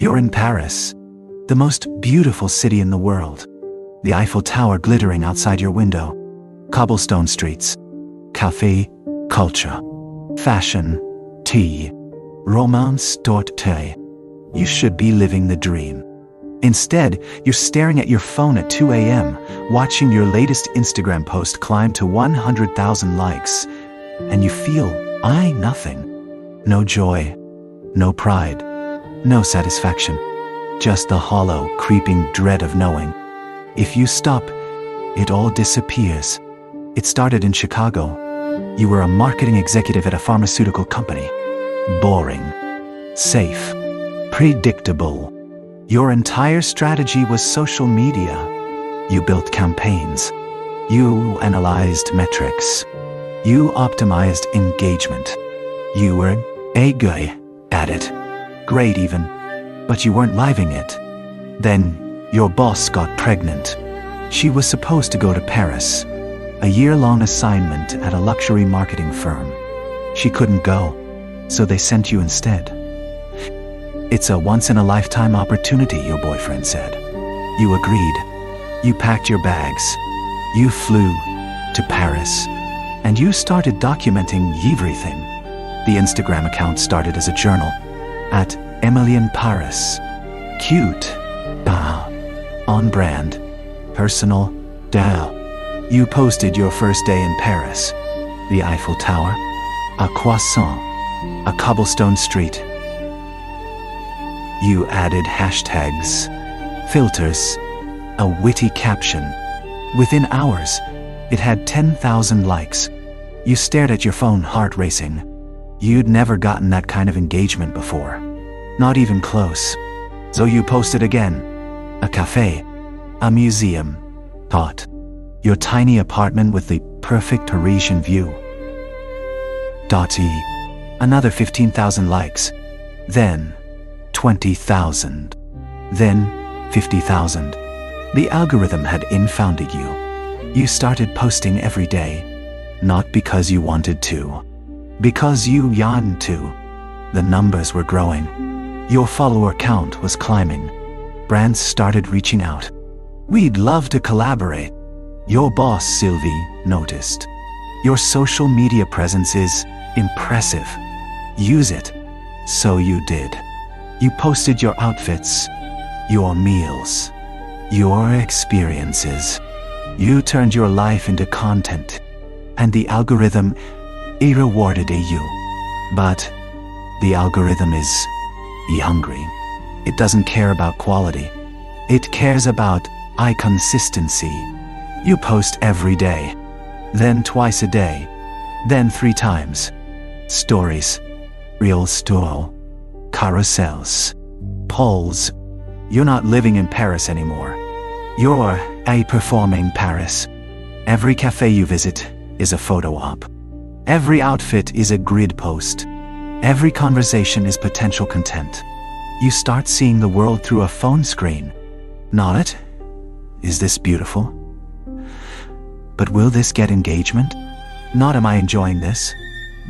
You're in Paris, the most beautiful city in the world. The Eiffel Tower glittering outside your window. Cobblestone streets. Café, culture. Fashion, tea. Romance, dorte. You should be living the dream. Instead, you're staring at your phone at 2 a.m., watching your latest Instagram post climb to 100,000 likes, and you feel, nothing. No joy, no pride, no satisfaction. Just the hollow, creeping dread of knowing. If you stop, it all disappears. It started in Chicago. You were a marketing executive at a pharmaceutical company. Boring. Safe. Predictable. Your entire strategy was social media. You built campaigns. You analyzed metrics. You optimized engagement. You were good at it. Great even. But you weren't living it. Then, your boss got pregnant. She was supposed to go to Paris, a year-long assignment at a luxury marketing firm. She couldn't go, so they sent you instead. It's a once-in-a-lifetime opportunity, your boyfriend said. You agreed. You packed your bags. You flew to Paris. And you started documenting everything. The Instagram account started as a journal, at Emily in Paris. Cute. On brand. Personal. You posted your first day in Paris. The Eiffel Tower. A croissant. A cobblestone street. You added hashtags, filters, a witty caption. Within hours, it had 10,000 likes. You stared at your phone, heart racing. You'd never gotten that kind of engagement before. Not even close. So you posted again. A cafe. A museum. Thought. Your tiny apartment with the perfect Parisian view. Another 15,000 likes. Then 20,000. Then 50,000. The algorithm had infounded you. You started posting every day. Not because you wanted to. Because you yearned to. The numbers were growing. Your follower count was climbing. Brands started reaching out. We'd love to collaborate. Your boss, Sylvie, noticed. Your social media presence is impressive. Use it. So you did. You posted your outfits, your meals, your experiences. You turned your life into content. And the algorithm rewarded you. But the algorithm is hungry. It doesn't care about quality. It cares about consistency. You post every day, then twice a day, then 3 times. Stories, real store, carousels, polls. You're not living in Paris anymore. You're performing Paris. Every cafe you visit is a photo op. Every outfit is a grid post. Every conversation is potential content. You start seeing the world through a phone screen. Not it? Is this beautiful? But will this get engagement? Not am I enjoying this,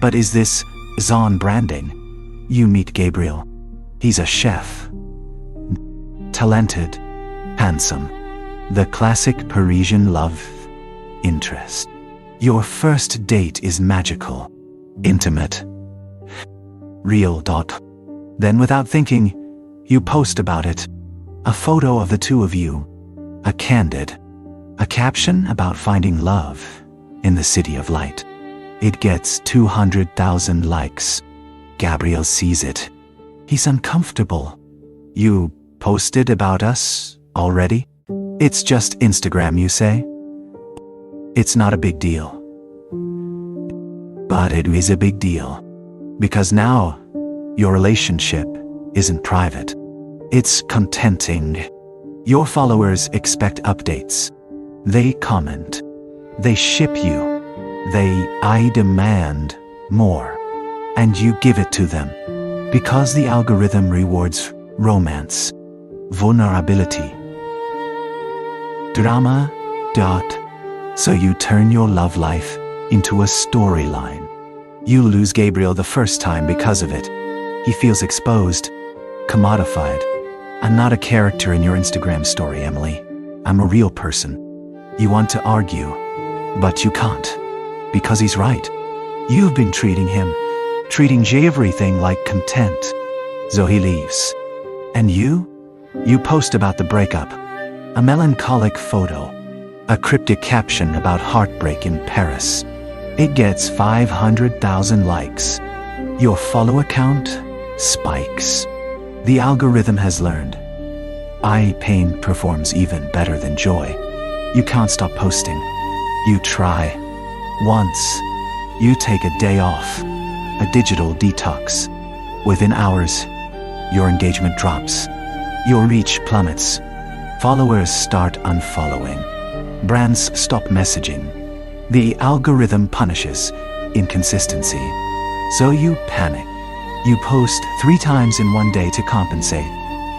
but is this on branding? You meet Gabriel. He's a chef. Talented. Handsome. The classic Parisian love interest. Your first date is magical. Intimate. Real. Then without thinking, you post about it. A photo of the two of you. A candid. A caption about finding love in the city of light. It gets 200,000 likes. Gabriel sees it. He's uncomfortable. You posted about us already? It's just Instagram, you say? It's not a big deal. But it is a big deal. Because now, your relationship isn't private. It's contenting. Your followers expect updates. They comment. They ship you. I demand more. And you give it to them. Because the algorithm rewards romance, vulnerability, drama. So you turn your love life into a storyline. You lose Gabriel the first time because of it. He feels exposed, commodified, I'm not a character in your Instagram story, Emily. I'm a real person. You want to argue, but you can't. Because he's right. You've been treating everything like content. So he leaves. And you? You post about the breakup. A melancholic photo. A cryptic caption about heartbreak in Paris. It gets 500,000 likes. Your follower count spikes. The algorithm has learned. Pain performs even better than joy. You can't stop posting. You try. Once. You take a day off. A digital detox. Within hours, your engagement drops. Your reach plummets. Followers start unfollowing. Brands stop messaging. The algorithm punishes inconsistency. So you panic. You post 3 times in one day to compensate.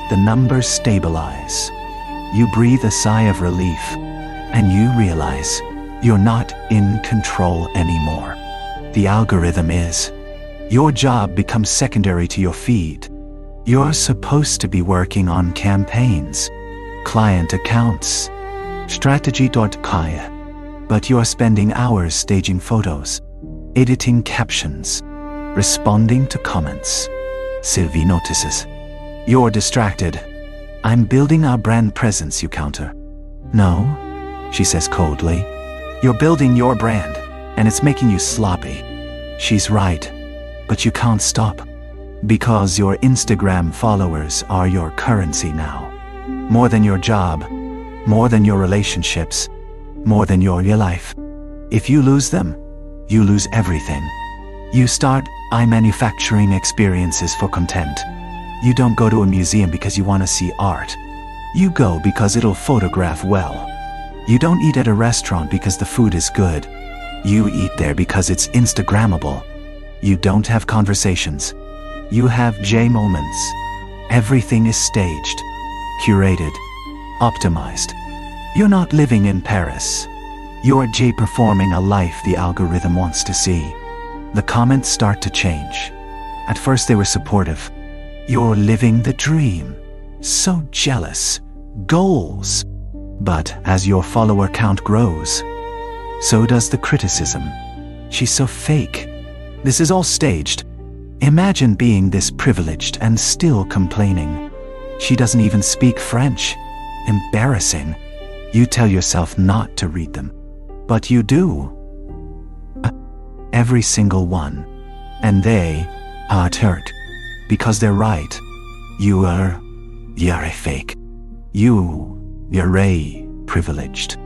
The numbers stabilize. You breathe a sigh of relief, and you realize you're not in control anymore. The algorithm is. Your job becomes secondary to your feed. You're supposed to be working on campaigns, client accounts, strategy.kaya, but you're spending hours staging photos, editing captions, responding to comments. Sylvie notices. You're distracted. I'm building our brand presence, you counter. No, she says coldly. You're building your brand, and it's making you sloppy. She's right, but you can't stop. Because your Instagram followers are your currency now. More than your job, more than your relationships, more than your life. If you lose them, you lose everything. You start manufacturing experiences for content. You don't go to a museum because you want to see art. You go because it'll photograph well. You don't eat at a restaurant because the food is good. You eat there because it's Instagrammable. You don't have conversations. You have J moments. Everything is staged, curated, optimized. You're not living in Paris. You're J performing a life the algorithm wants to see. The comments start to change. At first they were supportive. You're living the dream. So jealous. Goals. But as your follower count grows, so does the criticism. She's so fake. This is all staged. Imagine being this privileged and still complaining. She doesn't even speak French. Embarrassing. You tell yourself not to read them. But you do. Every single one. And they are hurt. Because they're right. You're a fake. You're a privileged.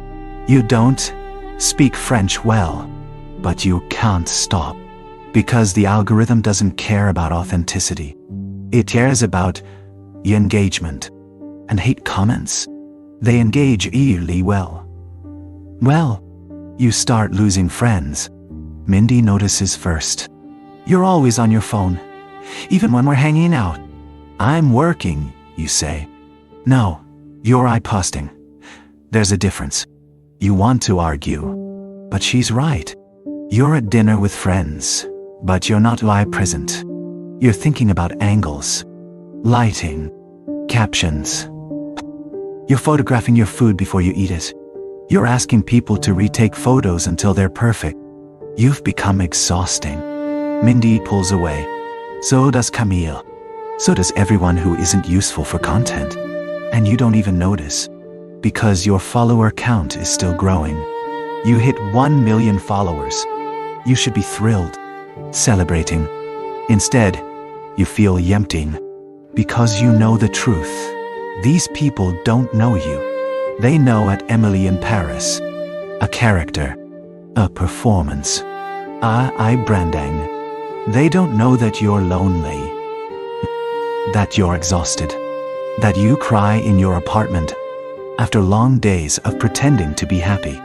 You don't speak French well, but you can't stop. Because the algorithm doesn't care about authenticity. It cares about engagement. And hate comments. They engage eerily well. Well, you start losing friends. Mindy notices first. You're always on your phone. Even when we're hanging out. I'm working, you say. No, you're posting. There's a difference. You want to argue. But she's right. You're at dinner with friends. But you're not live present. You're thinking about angles, lighting, captions. You're photographing your food before you eat it. You're asking people to retake photos until they're perfect. You've become exhausting. Mindy pulls away. So does Camille. So does everyone who isn't useful for content. And you don't even notice. Because your follower count is still growing. You hit 1 million followers. You should be thrilled. Celebrating. Instead, you feel empty. Because you know the truth. These people don't know you. They know at Emily in Paris. A character. A performance. Branding. They don't know that you're lonely. That you're exhausted. That you cry in your apartment. After long days of pretending to be happy.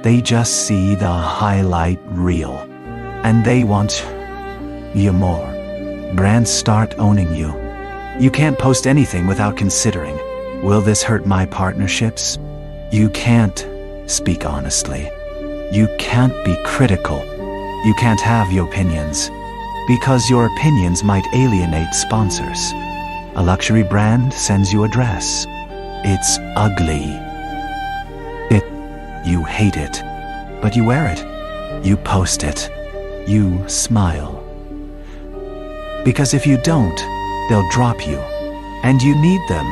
They just see the highlight reel. And they want you more. Brands start owning you. You can't post anything without considering, will this hurt my partnerships? You can't speak honestly. You can't be critical. You can't have your opinions. Because your opinions might alienate sponsors. A luxury brand sends you a dress. It's ugly. You hate it, but you wear it. You post it. You smile. Because if you don't, they'll drop you. And you need them.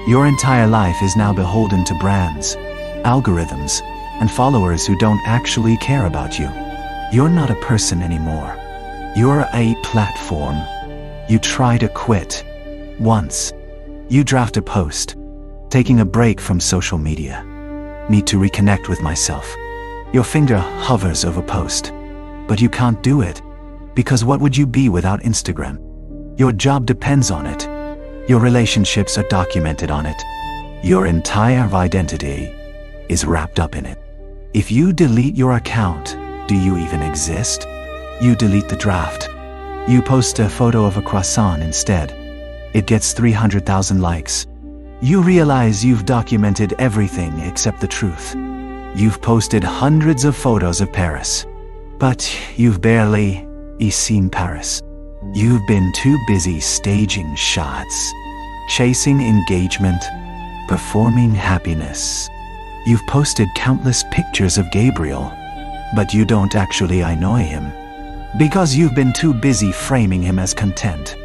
Your entire life is now beholden to brands, algorithms, and followers who don't actually care about you. You're not a person anymore. You're a platform. You try to quit. Once. You draft a post, taking a break from social media. Need to reconnect with myself. Your finger hovers over post, but you can't do it, because what would you be without Instagram? Your job depends on it. Your relationships are documented on it. Your entire identity is wrapped up in it. If you delete your account, do you even exist? You delete the draft. You post a photo of a croissant instead. It gets 300,000 likes. You realize you've documented everything except the truth. You've posted hundreds of photos of Paris, but you've barely seen Paris. You've been too busy staging shots, chasing engagement, performing happiness. You've posted countless pictures of Gabriel, but you don't actually annoy him, because you've been too busy framing him as content.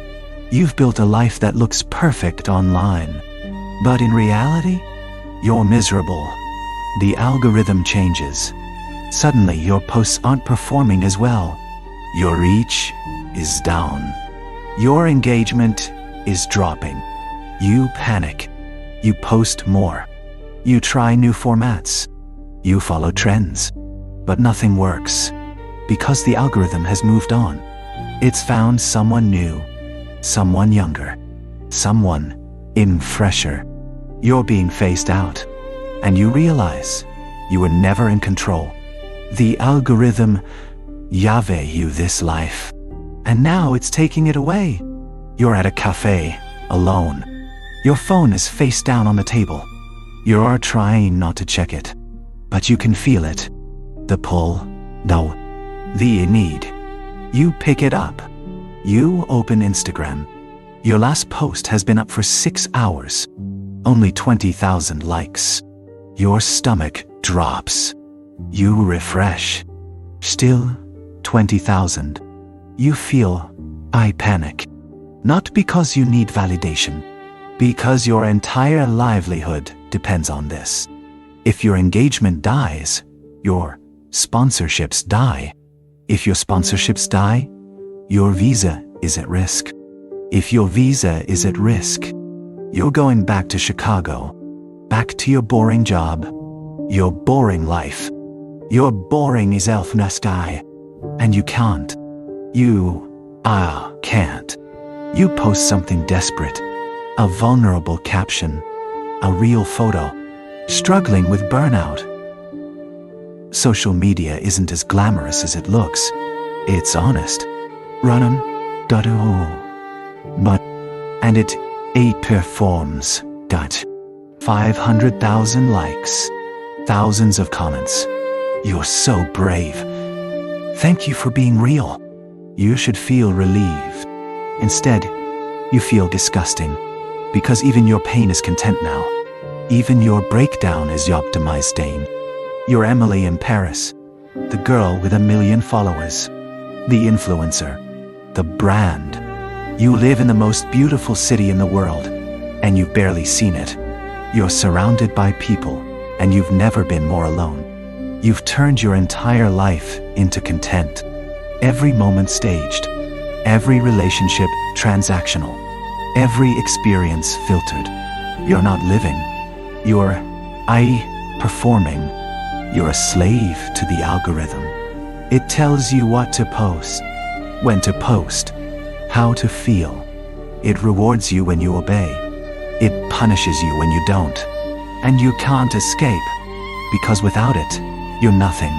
You've built a life that looks perfect online, but in reality, you're miserable. The algorithm changes. Suddenly, your posts aren't performing as well. Your reach is down. Your engagement is dropping. You panic. You post more. You try new formats. You follow trends. But nothing works, because the algorithm has moved on. It's found someone new, someone younger, someone fresher. You're being phased out, and you realize you were never in control. The algorithm gave you this life, and now it's taking it away. You're at a cafe, alone. Your phone is face down on the table. You're trying not to check it, but you can feel it. The pull, the need. You pick it up. You open Instagram. Your last post has been up for 6 hours. Only 20,000 likes. Your stomach drops. You refresh. Still 20,000. You feel, I panic. Not because you need validation, because your entire livelihood depends on this. If your engagement dies, your sponsorships die. If your sponsorships die, your visa is at risk. If your visa is at risk, you're going back to Chicago, back to your boring job, your boring life. Your boring is Elfnastai, and you can't. Can't. You post something desperate, a vulnerable caption, a real photo, struggling with burnout. Social media isn't as glamorous as it looks. It's honest. And it performs. 500,000 likes, thousands of comments. You're so brave. Thank you for being real. You should feel relieved. Instead, you feel disgusting, because even your pain is content now. Even your breakdown is optimized, Dane. You're Emily in Paris, the girl with 1 million followers, the influencer, the brand. You live in the most beautiful city in the world, and you've barely seen it. You're surrounded by people, and you've never been more alone. You've turned your entire life into content. Every moment staged, every relationship transactional, every experience filtered. You're not living. You're performing. You're a slave to the algorithm. It tells you what to post, when to post, how to feel. It rewards you when you obey. It punishes you when you don't. And you can't escape, because without it, you're nothing.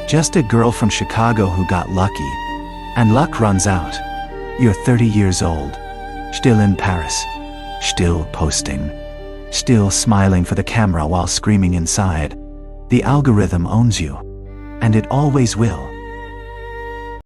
Just a girl from Chicago who got lucky. And luck runs out. You're 30 years old, still in Paris, still posting, still smiling for the camera while screaming inside. The algorithm owns you, and it always will.